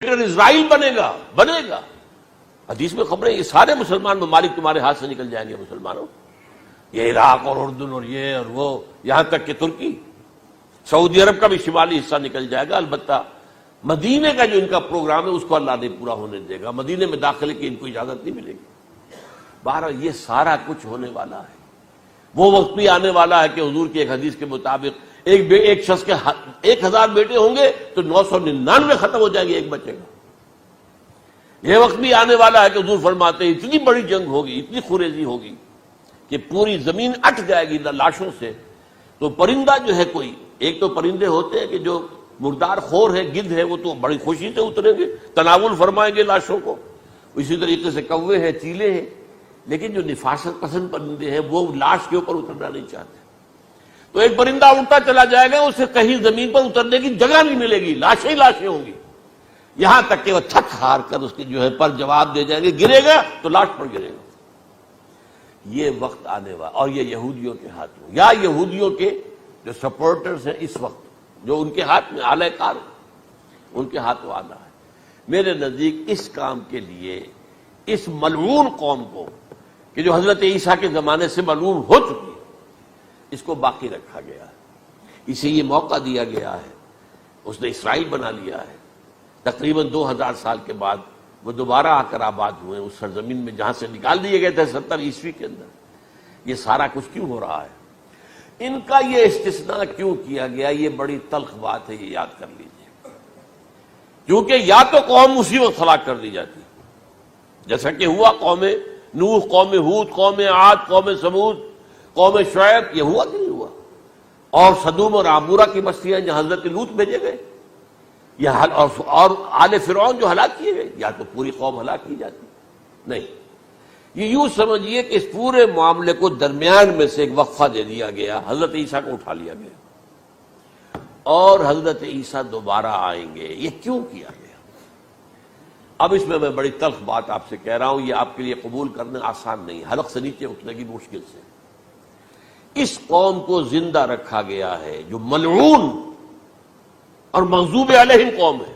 اسرائیل بنے گا حدیث میں خبریں یہ سارے مسلمان ممالک تمہارے ہاتھ سے نکل جائیں گے مسلمانوں، یہ عراق اور اردن اور یہ اور وہ، یہاں تک کہ ترکی، سعودی عرب کا بھی شمالی حصہ نکل جائے گا۔ البتہ مدینے کا جو ان کا پروگرام ہے اس کو اللہ نہیں پورا ہونے دے گا، مدینے میں داخلے کی ان کو اجازت نہیں ملے گی۔ بہرحال یہ سارا کچھ ہونے والا ہے۔ وہ وقت بھی آنے والا ہے کہ حضور کی ایک حدیث کے مطابق ایک شخص کے 1000 بیٹے ہوں گے تو 999 ختم ہو جائیں گے، ایک بچے گا۔ یہ وقت بھی آنے والا ہے کہ حضور فرماتے ہیں اتنی بڑی جنگ ہوگی، اتنی خوریزی ہوگی کہ پوری زمین اٹ جائے گی لاشوں سے۔ تو پرندہ جو ہے کوئی، ایک تو پرندے ہوتے ہیں کہ جو مردار خور ہے، گدھ ہے، وہ تو بڑی خوشی سے اتریں گے، تناول فرمائیں گے لاشوں کو۔ اسی طریقے سے کوے ہیں، چیلے ہیں، لیکن جو نفاست پسند پرندے ہیں وہ لاش کے اوپر اترنا نہیں چاہتے۔ تو ایک پرندہ اڑتا چلا جائے گا، اسے کہیں زمین پر اترنے کی جگہ نہیں ملے گی، لاشیں ہی لاشیں ہوں گی، یہاں تک کہ وہ تھک ہار کر اس کے جو ہے پر جواب دے جائیں گے، گرے گا تو لاش پر گرے گا۔ یہ وقت آنے والا، اور یہ یہودیوں کے ہاتھ میں، یا یہودیوں کے جو سپورٹرز ہیں اس وقت، جو ان کے ہاتھ میں اعلی کار ان کے ہاتھوں آنا ہے۔ میرے نزدیک اس کام کے لیے اس ملعون قوم کو، کہ جو حضرت عیسیٰ کے زمانے سے ملعون ہو چکی ہے، اس کو باقی رکھا گیا ہے، اسے یہ موقع دیا گیا ہے۔ اس نے اسرائیل بنا لیا ہے، تقریباً 2000 سال کے بعد وہ دوبارہ آ کر آباد ہوئے اس سرزمین میں جہاں سے نکال دیے گئے تھے 70 عیسوی کے اندر۔ یہ سارا کچھ کیوں ہو رہا ہے؟ ان کا یہ استثناء کیوں کیا گیا؟ یہ بڑی تلخ بات ہے، یہ یاد کر لیجیے، کیونکہ یا تو قوم اسی وقت ہلاک کر دی جاتی، جیسا کہ ہوا قوم نوح، قوم ہود، قوم عاد، قوم ثمود، قوم شعیب، یہ ہوا کہ نہیں ہوا؟ اور صدوم اور عمورہ کی بستیاں جہاں حضرت لوط بھیجے گئے، اور آل فرعون جو ہلاک کیے گئے، یا تو پوری قوم ہلاک کی جاتی؟ نہیں، یہ یوں سمجھیے کہ اس پورے معاملے کو درمیان میں سے ایک وقفہ دے دیا گیا، حضرت عیسیٰ کو اٹھا لیا گیا، اور حضرت عیسیٰ دوبارہ آئیں گے۔ یہ کیوں کیا گیا؟ اب اس میں بڑی تلخ بات آپ سے کہہ رہا ہوں، یہ آپ کے لیے قبول کرنا آسان نہیں، حلق سے نیچے اٹھنے کی مشکل سے۔ اس قوم کو زندہ رکھا گیا ہے جو ملعون اور مغضوب علیہم قوم ہے۔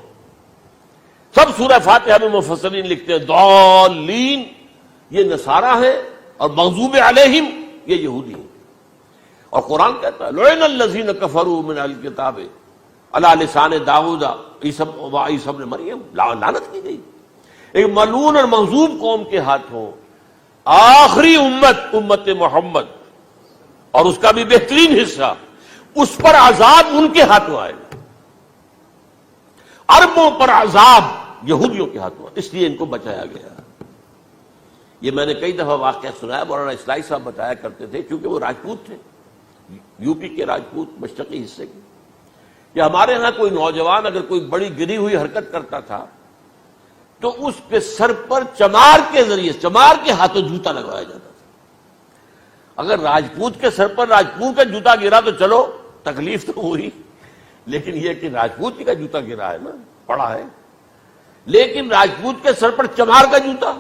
سب سورہ فاتحہ میں مفسرین لکھتے ہیں ضالین یہ نصارہ ہیں، اور مغضوب علیہم یہ یہودی ہیں۔ اور قرآن کہتا ہے لعن الذین کفروا من اہل الکتاب علی لسان داؤد وعیسی ابن مریم، لعنت کی گئی ایک ملعون اور مغضوب قوم کے ہاتھوں آخری امت محمد، اور اس کا بھی بہترین حصہ، اس پر عذاب ان کے ہاتھوں آئے گا۔ عربوں پر عذاب یہودیوں کے ہاتھوں، اس لیے ان کو بچایا گیا۔ یہ میں نے کئی دفعہ واقعہ سنایا، مولانا اسلائی صاحب بتایا کرتے تھے، کیونکہ وہ راجپوت تھے، یو پی کے راجپوت، مشرقی حصے کے، کہ ہمارے ہاں کوئی نوجوان اگر کوئی بڑی گری ہوئی حرکت کرتا تھا تو اس کے سر پر چمار کے ذریعے، چمار کے ہاتھوں جوتا لگوایا جاتا تھا۔ اگر راجپوت کے سر پر راجپوت کا جوتا گرا تو چلو تکلیف تو ہوئی، لیکن یہ کہ راجپوت کا جوتا گرا ہے نا، پڑا ہے، لیکن راجپوت کے سر پر چمار کا جوتا،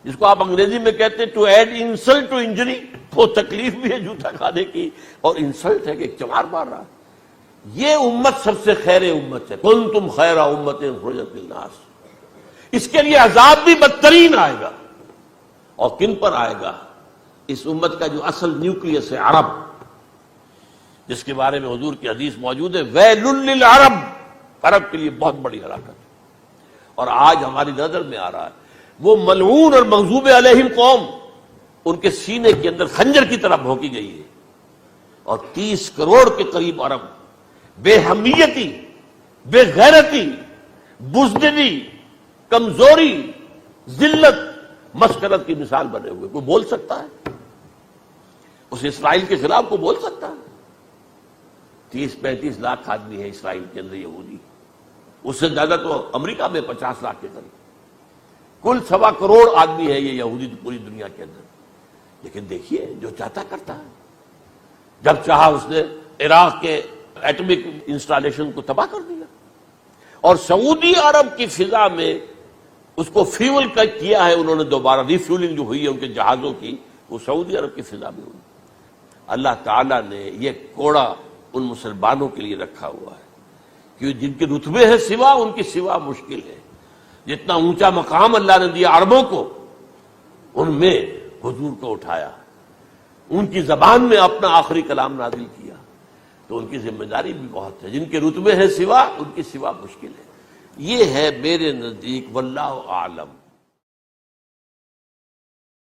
جس کو آپ انگریزی میں کہتے ہیں to add insult to injury, تو تکلیف بھی ہے جوتا کھانے کی، اور انسلٹ ہے کہ ایک چمار مار رہا۔ یہ امت سب سے خیر امت ہے، کنتم خیر امت اخرجت للناس۔ اس کے لیے عذاب بھی بدترین آئے گا، اور کن پر آئے گا؟ اس امت کا جو اصل نیوکلیس ہے عرب، جس کے بارے میں حضور کی حدیث موجود ہے ویل للعرب، عرب کے لیے بہت بڑی ہلاکت ہے۔ اور آج ہماری نظر میں آ رہا ہے وہ ملعون اور مغضوب علیہم قوم، ان کے سینے کے اندر خنجر کی طرح بھونکی گئی ہے، اور 30 کروڑ کے قریب عرب بے حمیتی، بے غیرتی، بزدلی، کمزوری، ذلت، مسکنت کی مثال بنے ہوئے۔ کوئی بول سکتا ہے اس اسرائیل کے خلاف؟ کوئی بول سکتا ہے؟ 30-35 لاکھ آدمی ہے اسرائیل کے اندر یہودی، اس سے زیادہ تو امریکہ میں 50 لاکھ کے قریب، کل 1.25 کروڑ آدمی ہے یہ یہودی پوری دنیا کے اندر۔ لیکن دیکھیے جو چاہتا کرتا ہے، جب چاہا اس نے عراق کے ایٹمک انسٹالیشن کو تباہ کر دیا، اور سعودی عرب کی فضا میں اس کو فیول کیا ہے انہوں نے، دوبارہ ری فیولنگ جو ہوئی ہے ان کے جہازوں کی، وہ سعودی عرب کی فضا میں ہوئی۔ اللہ تعالیٰ نے یہ کوڑا ان مسلمانوں کے لیے رکھا ہوا ہے کہ جن کے رتبے ہیں سوا، ان کی سوا مشکل ہے. جتنا اونچا مقام اللہ نے دیا عربوں کو، ان میں حضور کو اٹھایا، ان کی زبان میں اپنا آخری کلام نازل کیا، تو ان کی ذمہ داری بھی بہت ہے. جن کے رتبے ہیں سوا، ان کی سوا مشکل ہے. یہ ہے میرے نزدیک، واللہ اعلم.